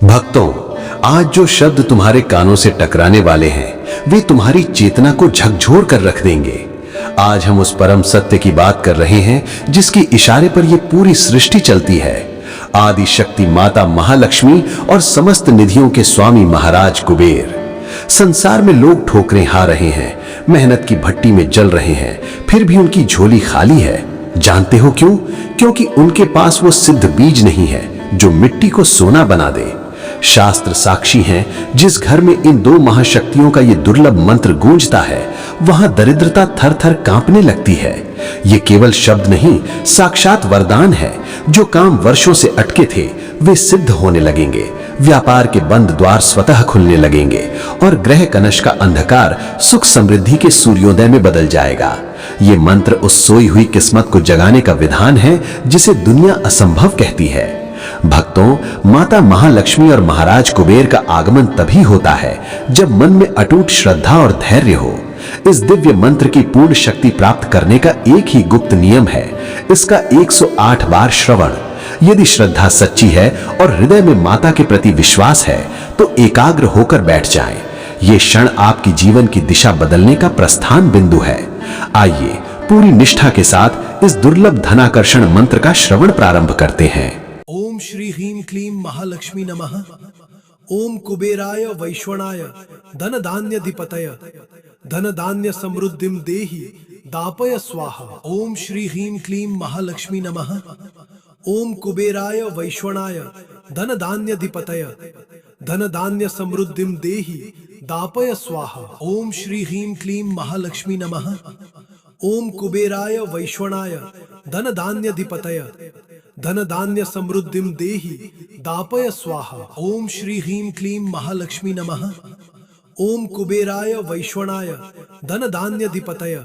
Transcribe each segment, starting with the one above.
भक्तों, आज जो शब्द तुम्हारे कानों से टकराने वाले हैं वे तुम्हारी चेतना को झकझोर कर रख देंगे। आज हम उस परम सत्य की बात कर रहे हैं जिसके इशारे पर यह पूरी सृष्टि चलती है। आदि शक्ति माता महालक्ष्मी और समस्त निधियों के स्वामी महाराज कुबेर। संसार में लोग ठोकरें खा रहे हैं, मेहनत की भट्टी में जल रहे हैं, फिर भी उनकी झोली खाली है। जानते हो क्यों? क्योंकि उनके पास वो सिद्ध बीज नहीं है जो मिट्टी को सोना बना दे। शास्त्र साक्षी हैं, जिस घर में इन दो महाशक्तियों का ये दुर्लभ मंत्र गूंजता है वहां दरिद्रता थर थर कांपने लगती है। ये केवल शब्द नहीं, साक्षात वरदान है। जो काम वर्षों से अटके थे वे सिद्ध होने लगेंगे, व्यापार के बंद द्वार स्वतः खुलने लगेंगे और ग्रह कलश का अंधकार सुख समृद्धि के सूर्योदय में बदल जाएगा। ये मंत्र उस सोई हुई किस्मत को जगाने का विधान है जिसे दुनिया असंभव कहती है। भक्तों, माता महालक्ष्मी और महाराज कुबेर का आगमन तभी होता है जब मन में अटूट श्रद्धा और धैर्य हो। इस दिव्य मंत्र की पूर्ण शक्ति प्राप्त करने का एक ही गुप्त नियम है, इसका 108 बार श्रवण। यदि श्रद्धा सच्ची है और हृदय में माता के प्रति विश्वास है तो एकाग्र होकर बैठ जाएं। ये क्षण आपकी जीवन की दिशा बदलने का प्रस्थान बिंदु है। आइए पूरी निष्ठा के साथ इस दुर्लभ धनाकर्षण मंत्र का श्रवण प्रारंभ करते हैं। ओम श्री ह्रीं क्लीं महालक्ष्मी नमः। ओम कुबेराय वैश्वणाय धन धान्याधिपतये धन धान्य समृद्धिं देहि दापय स्वाहा। ओम श्री ह्रीं क्लीं महालक्ष्मी नमः। ओम कुबेराय वैश्वणाय धन धान्याधिपतये धन धान्य समृद्धिं देहि दापय स्वाहा। ओम श्री ह्रीं क्लीं महालक्ष्मी नमः। ओम कुबेराय वैश्वणाय धन धान्याधिपतये धन धान्य समृद्धिं देहि दापय स्वाहा। ओम श्री ह्रीं क्लीं महालक्ष्मी नमः। ओम कुबेराय वैश्वणाय धन धान्याधिपतये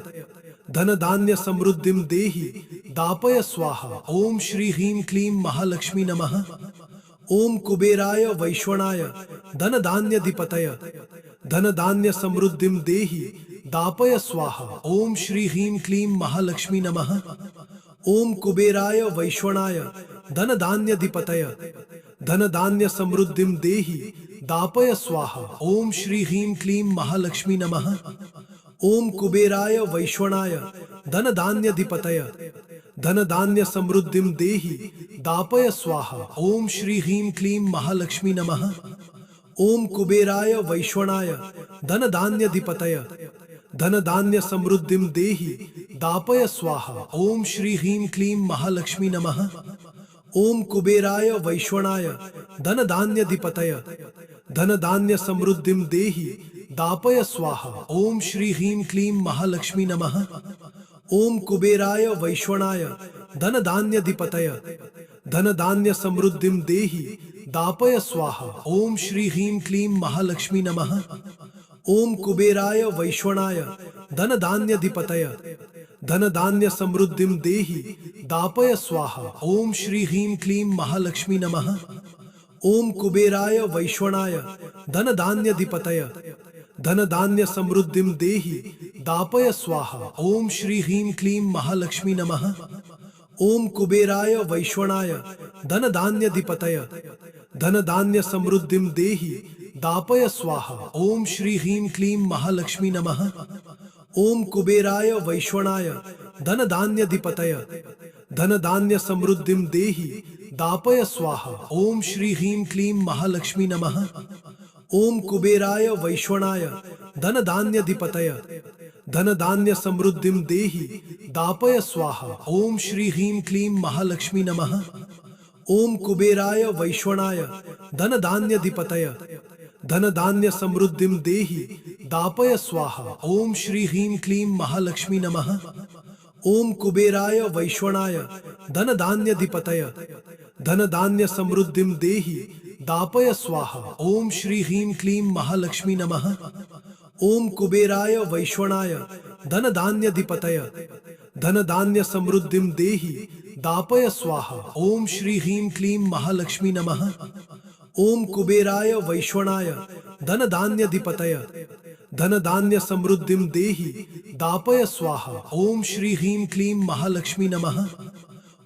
धन धान्य समृद्धिं देहि दापय स्वाहा। ओम श्री ह्रीं क्लीं महालक्ष्मी नमः। ओम कुबेराय वैश्वणाय धन धान्याधिपतये धन धान्य समृद्धिं देहि दापय स्वाहा। ओम श्री ह्रीं क्लीं महालक्ष्मी नमः। ओम कुबेराय वैश्वणाय धन धान्याधिपतये धन धान्य समृद्धिं देहि दापय स्वाहा। ओम श्री ह्रीं क्लीं महालक्ष्मी नमः। ओम कुबेराय वैश्वणाय धन धान्याधिपतये धन धान्य समृद्धिं देहि दापय स्वाहा। ओम श्री ह्रीं क्लीं महालक्ष्मी नमः। ओम कुबेराय वैश्वणाय धन धान्याधिपतये धन धान्य समृद्धिं देहि दापय स्वाहा। ओम श्री ह्रीं क्लीं महालक्ष्मी नमः। ओम कुबेराय वैश्वणाय धन धान्याधिपतये धन धान्य समृद्धिं देहि दापय स्वाहा। ओम श्री ह्रीं क्लीं महालक्ष्मी नमः। ओम कुबेराय वैश्वणाय धन धान्याधिपतये धन धान्य समृद्धिं देहि दापय स्वाहा। ओम श्री ह्रीं क्लीं महालक्ष्मी नमः। ओम कुबेराय वैश्वणाय धन धान्याधिपतये धन धान्य समृद्धिं देहि दापय स्वाहा। ओम श्री ह्रीं क्लीं महालक्ष्मी नमः। ओम कुबेराय वैश्वणाय धन धान्याधिपतये धन धान्य समृद्धिं देहि दापय स्वाहा। ओम श्री ह्रीं क्लीं महालक्ष्मी नमः। ओम कुबेराय वैश्वणाय धन धान्याधिपतये धन धान्य समृद्धिं देहि दापय स्वाहा। ओम श्री ह्रीं क्लीं महालक्ष्मी नमः। ओम कुबेराय वैश्वणाय धन धान्याधिपतये धन धान्य समृद्धिं देहि दापय स्वाहा। ओम श्री ह्रीं क्लीं महालक्ष्मी नमः। ओम कुबेराय वैश्वणाय धन धान्याधिपतये धन धान्य समृद्धिं देहि दापय स्वाहा। ओम श्री ह्रीं क्लीं महालक्ष्मी नमः। ओम कुबेराय वैश्वणाय धन धान्याधिपतये धन धान्य समृद्धिं देहि दापय स्वाहा। ओम श्री ह्रीं क्लीं महालक्ष्मी नमः। ओम कुबेराय वैश्वणाय धन धान्याधिपतये धन धान्य समृद्धिं देहि दापय स्वाहा। ओम श्री ह्रीं क्लीं महालक्ष्मी नमः। ओम कुबेराय वैश्वणाय धन धान्याधिपतये धन धान्य समृद्धिं देहि दापय स्वाहा। ओम श्री ह्रीं क्लीं महालक्ष्मी नमः। ओम कुबेराय वैश्वणाय धन धान्याधिपतये धन धान्य समृद्धिं देहि दापय स्वाहा। ओम श्री ह्रीं क्लीं महालक्ष्मी नमः।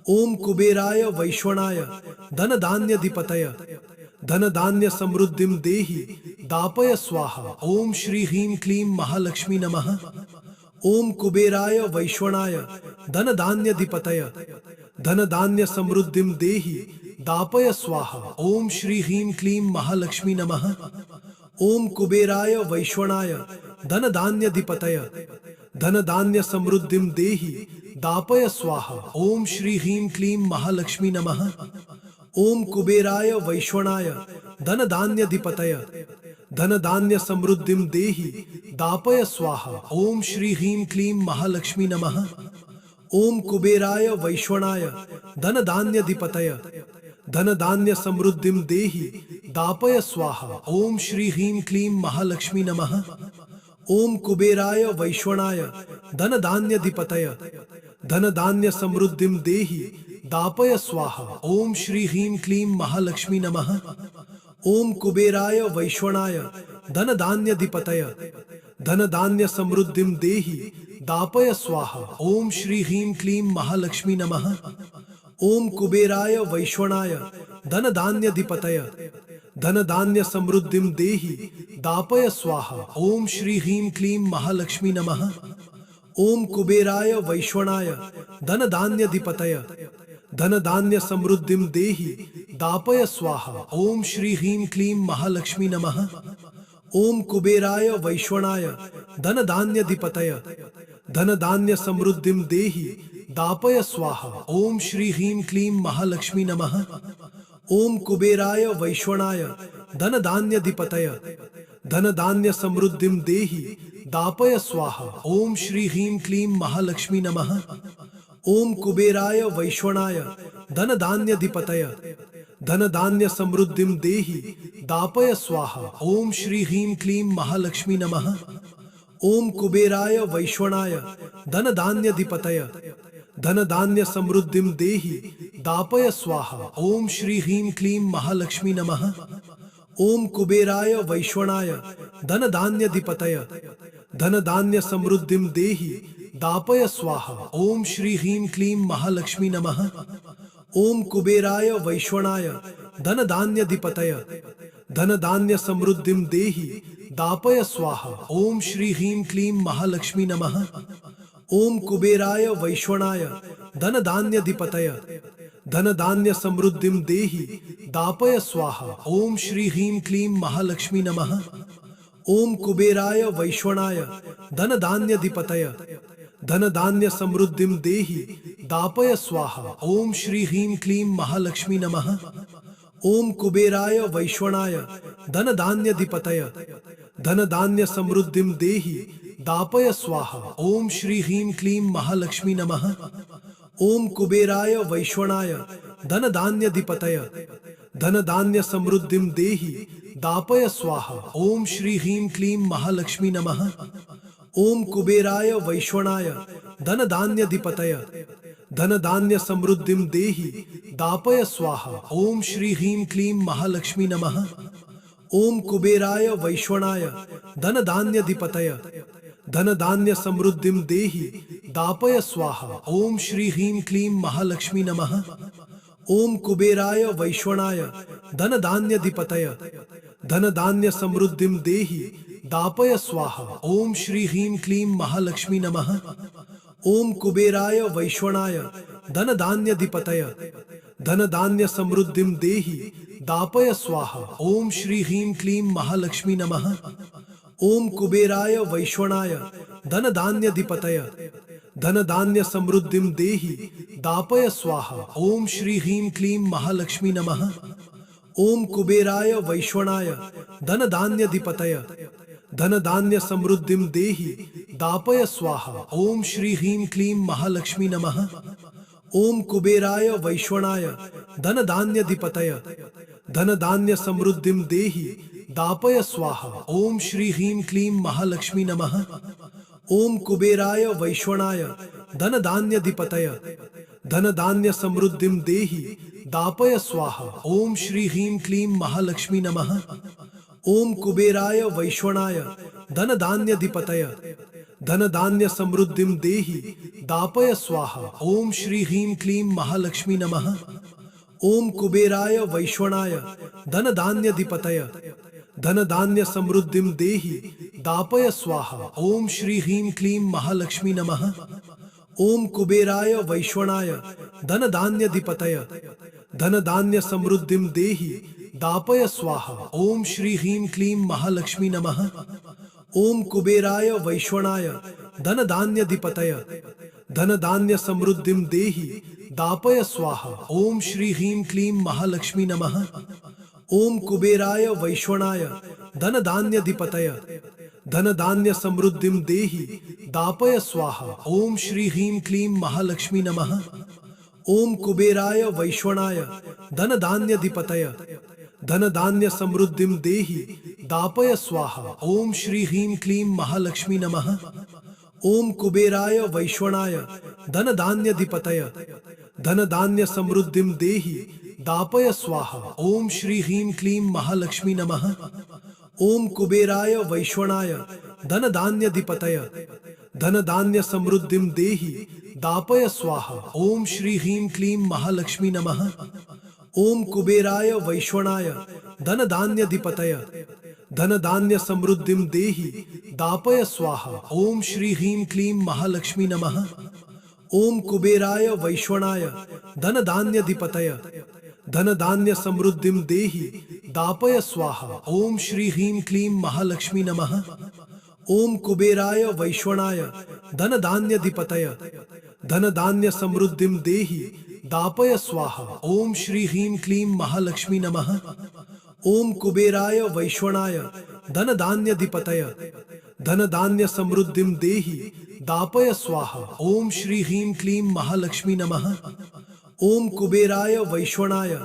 ओम कुबेराय वैश्वणाय धन धान्याधिपतये धन धान्य समृद्धिम देहि दापय स्वाहा। ओम श्री ह्रीं क्लीं महालक्ष्मी नमः। ओम कुबेराय वैश्वणाय धन धान्याधिपतय धन धान्य समृद्धिम देहि दापय स्वाहा। ओम श्री ह्रीं क्लीं महालक्ष्मी नमः। ओम कुबेराय वैश्वणाय धन धान्याधिपतय धन धान्य समृद्धिम देहि दापय स्वाहा। ओम श्री ह्रीं क्लीं महालक्ष्मी नमः। ओम कुबेराय वैश्वणाय धन धान्याधिपतय धन धान्य समृद्धिम देहि दापय स्वाहा। ओम श्री ह्रीं क्लीं महालक्ष्मी नमः। ओम कुबेराय वैश्वणाय धन धान्याधिपतय धन धान्य समृद्धिम देहि दापय स्वाहा। ओम श्री ह्रीं क्लीं महालक्ष्मी नमः। ओम कुबेराय वैश्वणाय धन धान्याधिपतय धन धान्य समृद्धिम देहि दापय स्वाहा। ओम श्री ह्रीं क्लीं महालक्ष्मी नमः। ओम कुबेराय वैश्वणाय धन धान्याधिपतय धन धान्य समृद्धिम देहि दापय स्वाहा। ओम श्री ह्रीं क्लीं महालक्ष्मी नमः। ओम कुबेराय वैश्वणाय धन धान्याधिपतय धन धान्य समृद्धिम देहि दापय स्वाहा। ओम श्री ह्रीं क्लीं महालक्ष्मी नमः। ओम कुबेराय वैश्वणाय धन धान्याधिपतय धन धान्य समृद्धिम देहि दापय स्वाहा। ओम श्री ह्रीं क्लीं महालक्ष्मी नमः। ओम कुबेराय वैश्वणाय धन धान्याधिपतय धन धान्य समृद्धिम देहि दापय स्वाहा। ओम श्री ह्रीं क्लीं महालक्ष्मी नमः। ओम कुबेराय वैश्वणाय धन धान्याधिपतय धन धान्य समृद्धिम देहि दापय स्वाहा। ओम श्री ह्रीं क्लीं महालक्ष्मी नमः। ओम कुबेराय वैश्वणाय धन धान्याधिपतय धन धान्य समृद्धिम देहि दापय स्वाहा। ओम श्री ह्रीं क्लीं महालक्ष्मी नमः। ओम कुबेराय वैश्वणाय धन धान्याधिपतय धन धान्य समृद्धिम देहि दापय स्वाहा। ओम श्री ह्रीं क्लीं महालक्ष्मी नमः। ओम कुबेराय वैश्वणाय धन धान्याधिपतय धन धान्य समृद्धिम देहि दापय स्वाहा। ओम श्री ह्रीं क्लीं महालक्ष्मी नमः। ओम कुबेराय वैश्वणाय धन धान्याधिपतय धन धान्य समृद्धिम देहि दापय स्वाहा। ओम श्री ह्रीं क्लीं महालक्ष्मी नमः। ओम कुबेराय वैश्वणाय धन धान्याधिपतय धन धान्य समृद्धिम देहि दापय स्वाहा। ओम श्री ह्रीं क्लीं महालक्ष्मी नमः। ओम कुबेराय वैश्वणाय धन धान्याधिपतय धन धान्य समृद्धिम देहि दापय स्वाहा। ओम श्री ह्रीं क्लीं महालक्ष्मी नमः। ओम कुबेराय वैश्वणाय धन धान्याधिपतय धन धान्य समृद्धिम देहि दापय स्वाहा। ओम श्री ह्रीं क्लीं महालक्ष्मी नमः। ओम कुबेराय वैश्वणाय धन धान्याधिपतय धन धान्य समृद्धिम देहि दापय स्वाहा। ओम श्री ह्रीं क्लीं महालक्ष्मी नमः। ओम कुबेराय वैश्वणाय धन धान्याधिपतय धन धान्य समृद्धिम देहि दापय स्वाहा। ओम श्री ह्रीं क्लीं महालक्ष्मी नमः। ओम कुबेराय वैश्वणाय धन धान्याधिपतय धन धान्य समृद्धिम देहि दापय स्वाहा। ओम श्री ह्रीं क्लीं महालक्ष्मी नमः। ओम कुबेराय वैश्वणाय धन धान्याधिपतय धन धान्य समृद्धिम देहि दापय स्वाहा। ओम श्री ह्रीं क्लीं महालक्ष्मी नमः। ओम कुबेराय वैश्वणाय धन धान्याधिपतय धन धान्य समृद्धिम देहि दापय स्वाहा। ओम श्री ह्रीं क्लीं महालक्ष्मी नमः। ओम कुबेराय वैश्वणाय धन धान्याधिपतय धन धान्य समृद्धिम देहि दापय स्वाहा। ओम श्री ह्रीं क्लीं महालक्ष्मी नमः। ओम कुबेराय वैश्वणाय धन धान्याधिपतय धन धान्य समृद्धिम देहि दापय स्वाहा। ओम श्री ह्रीं क्लीं महालक्ष्मी नमः। ओम कुबेराय वैश्वणाय धन धान्याधिपतय धन धान्य समृद्धिम देहि दापय स्वाहा। ओम श्री ह्रीं क्लीं महालक्ष्मी नमः। ओम कुबेराय वैश्वणाय धन धान्याधिपतय धन धान्य समृद्धिम देहि दापय स्वाहा। ओम श्री ह्रीं क्लीं महालक्ष्मी नमः। ओम कुबेराय वैश्वणाय धन धान्याधिपतय धन धान्य समृद्धिम देहि दापय स्वाहा। ओम श्री ह्रीं क्लीं महालक्ष्मी नमः। ओम कुबेराय वैश्वणाय धन धान्यधिपतय धन धान्य समृद्धिम देहि दापय स्वाहा। ओम श्री ह्रीं क्लीं महालक्ष्मी नमः। ओम कुबेराय वैश्वणाय धन धान्यधिपतय धन धान्य समृद्धिम देहि दापय स्वाहा। ओम श्री ह्रीं क्लीं महालक्ष्मी नमः। ओम कुबेराय वैश्वणाय धन धान्यधिपतय धन धान्य समृद्धिम देहि दापय स्वाहा। ओम श्री ह्रीं क्लीं महालक्ष्मी नमः। ओम कुबेराय वैश्वणाय धन धान्यधिपतय धन धान्य समृद्धिम देहि दापय स्वाहा। ओम श्री ह्रीं क्लीं महालक्ष्मी नमः। ओम कुबेराय वैश्वणाय धन धान्यधिपतय धन धान्य समृद्धिम देहि दापय स्वाहा। ओम श्री ह्रीं क्लीं महालक्ष्मी नमः। ओम कुबेराय वैश्वणाय धन धान्यधिपतय धन धान्य समृद्धिम देहि दापय स्वाहा। ओम श्री ह्रीं क्लीं महालक्ष्मी नमः। ओम कुबेराय वैश्वणाय धन धान्यधिपतय धन धान्य समृद्धिम देहि दापय स्वाहा। ओम श्री ह्रीं क्लीं महालक्ष्मी नमः। ओम कुबेराय वैश्वणाय धन धान्यधिपतय धन धान्य समृद्धिम देहि दापय स्वाहा। ओम श्री ह्रीं क्लीं महालक्ष्मी नमः। ओम कुबेराय वैश्वणाय धन धान्यधिपतय धन धान्य समृद्धिम देहि दापय स्वाहा। ओम श्री ह्रीं क्लीं महालक्ष्मी नमः। ओम कुबेराय वैश्वणाय धन धान्यधिपतय धन धान्य समृद्धिम देहि दापय स्वाहा। ओम श्री ह्रीं क्लीं महालक्ष्मी नमः। ओम कुबेराय वैश्वणाय धन धान्यधिपतय धन धान्य समृद्धिम देहि दापय स्वाहा। ओम श्री ह्रीं क्लीं महालक्ष्मी नमः। ओम कुबेराय वैश्वणाय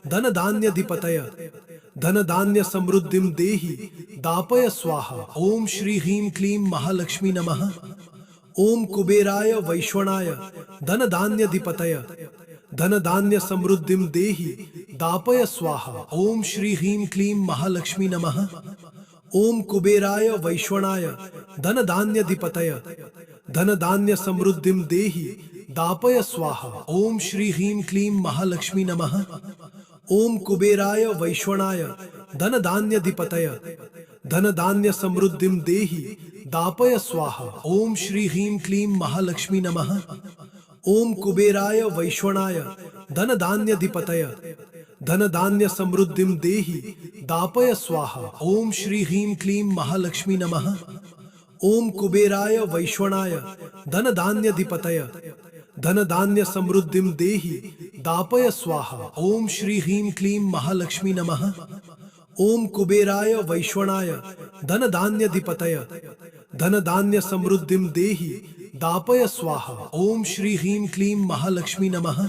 धन धान्यधिपतय धन धान्य समृद्धिम देहि दापय स्वाहा। ओम श्री ह्रीं क्लीं महालक्ष्मी नमः। ओम कुबेराय वैश्वणाय धन धान्यधिपतय धन धान्य समृद्धिम देहि दापय स्वाहा। ओम श्री ह्रीं क्लीं महालक्ष्मी नमः। ओम कुबेराय वैश्वणाय धन धान्यधिपतय धन धान्य समृद्धिम देहि दापय स्वाहा। ओम श्री ह्रीं क्लीं महालक्ष्मी नमः। ओम कुबेराय वैश्वणाय धन धान्यधिपतय धन धान्य समृद्धिम देहि दापय स्वाहा। ओम श्री ह्रीं क्लीं महालक्ष्मी नमः। ओम कुबेराय वैश्वणाय धन धान्यधिपतय धन धान्य समृद्धिम देहि दापय स्वाहा। ओम श्री ह्रीं क्लीं महालक्ष्मी नमः। ओम कुबेराय वैश्वणाय धन धान्यधिपतय धन धान्य समृद्धिम देहि दापय स्वाहा। ओम श्री ह्रीं क्लीं महालक्ष्मी नमः। ओम कुबेराय वैश्वणाय धन धान्यधिपतय धन धान्य समृद्धिम देहि दापय स्वाहा। ओम श्री ह्रीं क्लीं महालक्ष्मी नमः।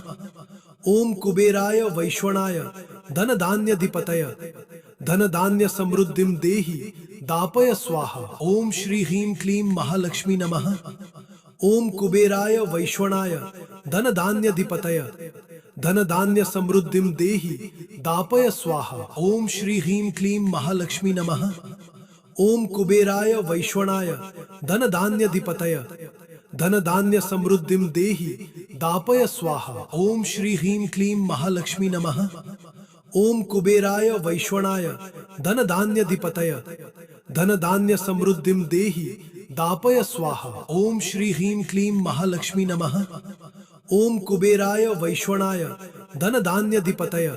ओम कुबेराय वैश्वणाय धन धान्यधिपतय धन धान्य समृद्धिम देहि दापय स्वाहा। ओम श्री ह्रीं क्लीं महालक्ष्मी नमः। ओम कुबेराय वैश्वणाय धन धान्यधिपतय धन धान्य समृद्धिम देहि दापय स्वाहा। ओम श्री ह्रीं क्लीं महालक्ष्मी नमः। ओम कुबेराय वैश्वणाय धन धान्यधिपतय धन धान्य समृद्धिम देहि दापय स्वाहा। ओम श्री ह्रीं क्लीं महालक्ष्मी नमः। ओम कुबेराय वैश्वणाय धन धान्यधिपतय धन धान्य समृद्धिम देहि दापय स्वाहा। ओम श्री ह्रीं क्लीं महालक्ष्मी नमः। ओम कुबेराय वैश्वणाय धन धान्यधिपतय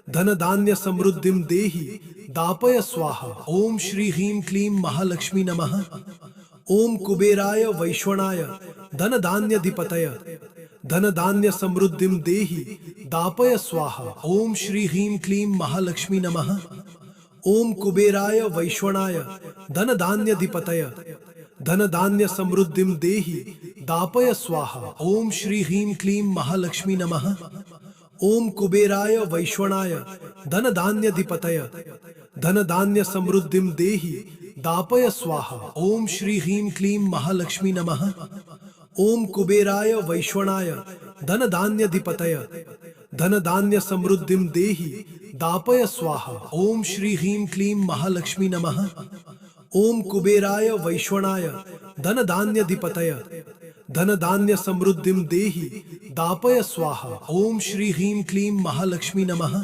धन धान्य समृद्धिम देहि दापय स्वाहा। ओम श्री ह्रीं क्लीं महालक्ष्मी नमः। ओम कुबेराय वैश्वणाय धन धान्यधिपतय धन धान्य समृद्धिम देहि दापय स्वाहा। ओम श्री ह्रीं क्लीं महालक्ष्मी नमः। ओम कुबेराय वैश्वणाय धन धान्यधिपतय धन धान्य समृद्धिम देहि दापय स्वाहा। ओम श्री ह्रीं क्लीं महालक्ष्मी नमः। ओम कुबेराय वैश्वणाय धन धान्यधिपतय धन धान्य समृद्धिम देहि दापय स्वाहा। ओम श्री ह्रीं क्लीं महालक्ष्मी नमः। ओम कुबेराय वैश्वणाय धन धान्यधिपतय धन धान्य समृद्धिम देहि दापय स्वाहा। ओम श्री ह्रीं क्लीं महालक्ष्मी नमः। ओम कुबेराय वैश्वणाय धन धान्यधिपतय धन धान्य समृद्धिम देहि दापय स्वाहा। ओम श्री ह्रीं क्लीं महालक्ष्मी नमः।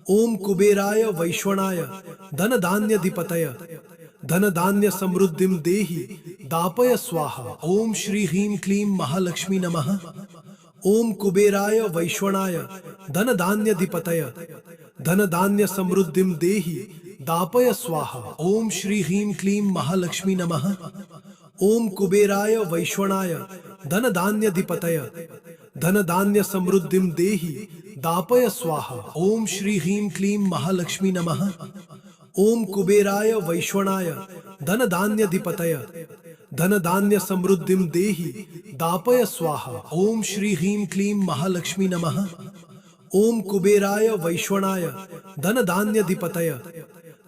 ओम कुबेराय वैश्वणाय धन धान्याधिपतय धन धान्य समृद्धिं देहि दापय स्वाहा। ओम श्री ह्रीं क्लीं महालक्ष्मी नमः। ओम कुबेराय वैश्वणाय धन धान्याधिपतय धन धान्य समृद्धिं देहि दापय स्वाहा। ओम श्री ह्रीं क्लीं महालक्ष्मी नमः। ओम कुबेराय वैश्वणाय धन धान्याधिपतय धन धान्य समृद्धिं देहि दापय स्वाहा। ओम श्री ह्रीं क्लीं महालक्ष्मी नमः। ओम कुबेराय वैश्वणाय धन धान्याधिपतय धन धान्य समृद्धिं देहि दापय स्वाहा। ओम श्री ह्रीं क्लीं महालक्ष्मी नमः। ओम कुबेराय वैश्वणाय धन धान्याधिपतय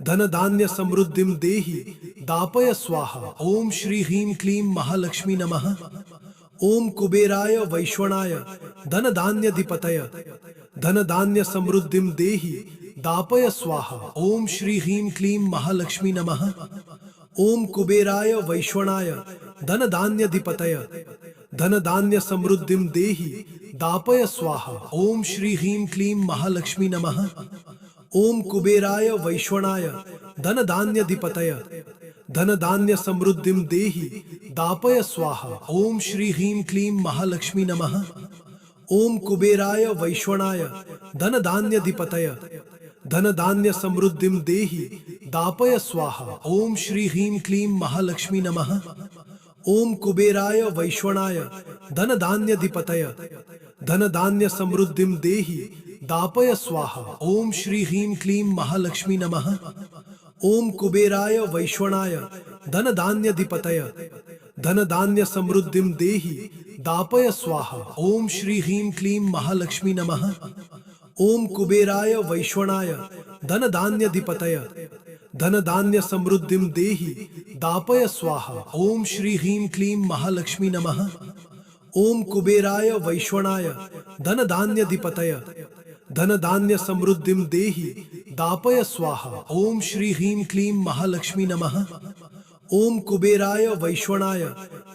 धन धान्य समृद्धिं देहि दापय स्वाहा। ओम श्री ह्रीं क्लीं महालक्ष्मी नमः। ओम कुबेराय वैश्वणाय धन धान्याधिपतय धन धान्य समृद्धिं देहि दापय स्वाहा। ओम श्री ह्रीं क्लीं महालक्ष्मी नमः। ओम कुबेराय वैश्वणाय धन धान्याधिपतय धन धान्य समृद्धिं देहि दापय स्वाहा। ओम श्री ह्रीं क्लीं महालक्ष्मी नमः। ओम कुबेराय वैश्वणाय धन धान्याधिपतय धन धान्य समृद्धिं देहि दापय स्वाहा। ओम श्री ह्रीं क्लीं महालक्ष्मी नमः। ओम कुबेराय वैश्वणाय धन धान्याधिपतय धन धान्य समृद्धिं देहि दापय स्वाहा। ओम श्री ह्रीं क्लीं महालक्ष्मी नमः। ओम कुबेराय वैश्वणाय धन धान्याधिपतय धन धान्य समृद्धिं देहि दापय स्वाहा। ओम श्री ह्रीं क्लीं महालक्ष्मी नमः। ओम कुबेराय वैश्वणाय धन धान्याधिपतय धन धान्य समृद्धिं देहि दापय स्वाहा। ओम श्री ह्रीं क्लीं महालक्ष्मी नमः। ओम कुबेराय वैश्वणाय धन धान्याधिपतय धन धान्य समृद्धिं देहि दापय स्वाहा। ओम श्री ह्रीं क्लीं महालक्ष्मी नमः। ओम कुबेराय वैश्वणाय धन धान्याधिपतय धन धान्य समृद्धिं देहि दापय स्वाहा। ओम श्री ह्रीं क्लीं महालक्ष्मी नमः। ओम कुबेराय वैश्वणाय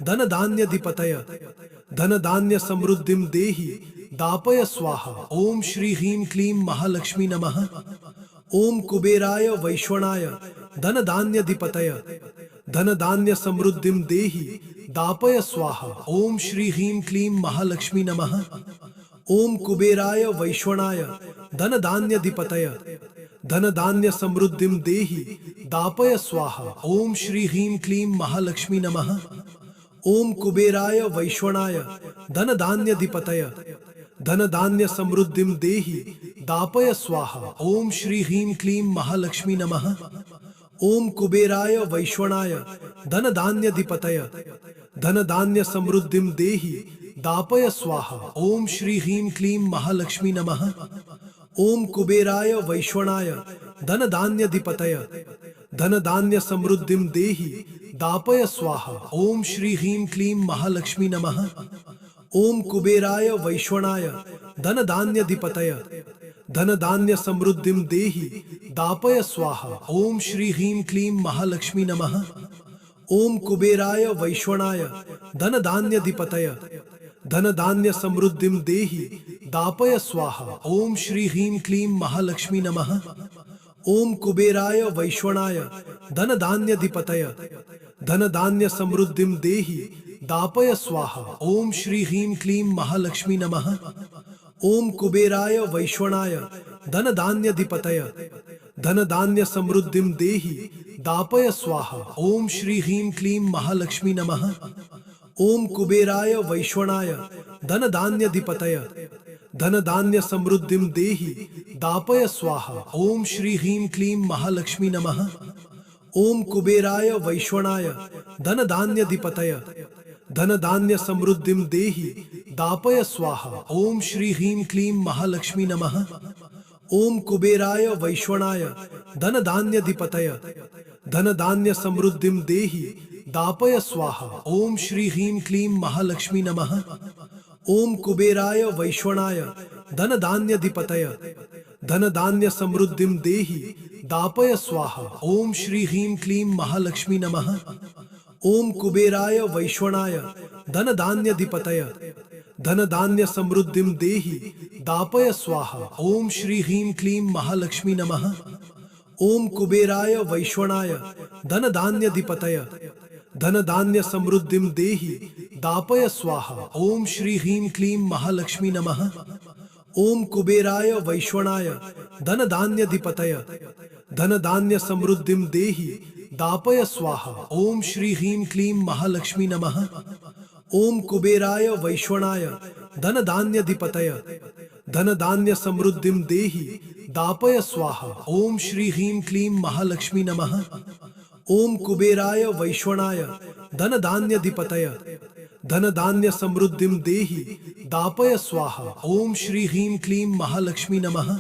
धन धान्याधिपतय धन धान्य समृद्धिं देहि दापय स्वाहा। ओम श्री ह्रीं क्लीं महालक्ष्मी नमः। ओम कुबेराय वैश्वणाय धन धान्याधिपतय धन धान्य समृद्धिं देहि दापय स्वाहा। ओम श्री ह्रीं क्लीं महालक्ष्मी नमः। ओम कुबेराय वैश्वणाय धन धान्याधिपतय धन धान्य समृद्धिं देहि दापय स्वाहा। ओम श्री ह्रीं क्लीं महालक्ष्मी नमः। ओम कुबेराय वैश्वणाय धन धान्याधिपतय धन धान्य समृद्धिं देहि दापय स्वाहा। ओम श्री ह्रीं क्लीं महालक्ष्मी नमः। ओम कुबेराय वैश्वणाय धन धान्याधिपतय धन धान्य समृद्धिं देहि दापय स्वाहा। ओम श्री ह्रीं क्लीं महालक्ष्मी नमः। ओम कुबेराय वैश्वणाय धन धान्याधिपतय धन धान्य समृद्धिं देहि दापय स्वाहा। ओम श्री ह्रीं क्लीं महालक्ष्मी नमः। ओम कुबेराय वैश्वणाय धन धान्याधिपतय धन धान्य समृद्धिं देहि दापय स्वाहा। ओम श्री ह्रीं क्लीं महालक्ष्मी नमः। ओम कुबेराय वैश्वणाय धन धान्याधिपतय धन धान्य समृद्धिं देहि दापय स्वाहा। ओम श्री ह्रीं क्लीं महालक्ष्मी नमः। ओम कुबेराय वैश्वणाय धन धान्याधिपतय धन धान्य समृद्धिं देहि दापय स्वाहा। ओम श्री ह्रीं क्लीं महालक्ष्मी नमः। ओम कुबेराय वैश्वणाय धन धान्याधिपतय धन धान्य समृद्धिं देहि दापय स्वाहा। ओम श्री ह्रीं क्लीं महालक्ष्मी नमः। ओम कुबेराय वैश्वणाय धन धान्याधिपतय धन धान्य समृद्धिं देहि दापय स्वाहा। ओम श्री ह्रीं क्लीं महालक्ष्मी नमः। ओम कुबेराय वैश्वणाय धन धान्याधिपतय धन धान्य समृद्धिं देहि दापय स्वाहा। ओम श्री ह्रीं क्लीं महालक्ष्मी नमः। ओम कुबेराय वैश्वणाय धन धान्याधिपतय धन धान्य समृद्धिं देहि दापय स्वाहा। ओम श्री ह्रीं क्लीं महालक्ष्मी नमः। ओम कुबेराय वैश्वणाय धन धान्याधिपतय धन धान्य समृद्धिं देहि दापय स्वाहा। ओम श्री ह्रीं क्लीं महालक्ष्मी नमः। ओम कुबेराय वैश्वणाय धन धान्याधिपतय धन धान्य समृद्धिम देहि दापय स्वाहा। ओम श्री ह्रीं क्लीं महालक्ष्मी नमः। ओम कुबेराय वैश्वणाय धन धान्यधिपतय धन धान्य समृद्धिम देहि दापय स्वाहा। ओम श्री ह्रीं क्लीं महालक्ष्मी नमः। ओम कुबेराय वैश्वणाय धन धान्यधिपतय धन धान्य समृद्धिम देहि दापय स्वाहा। ओम श्री ह्रीं क्लीं महालक्ष्मी नमः। ओम कुबेराय वैश्वणाय धन धान्यधिपतय धन धान्य समृद्धिम देहि दापय स्वाहा। ओम श्री ह्रीं क्लीं महालक्ष्मी नमः। ओम कुबेराय वैश्वणाय धन धान्यधिपतय धन धान्य समृद्धिम देहि दापय स्वाहा। ओम श्री ह्रीं क्लीं महालक्ष्मी नमः।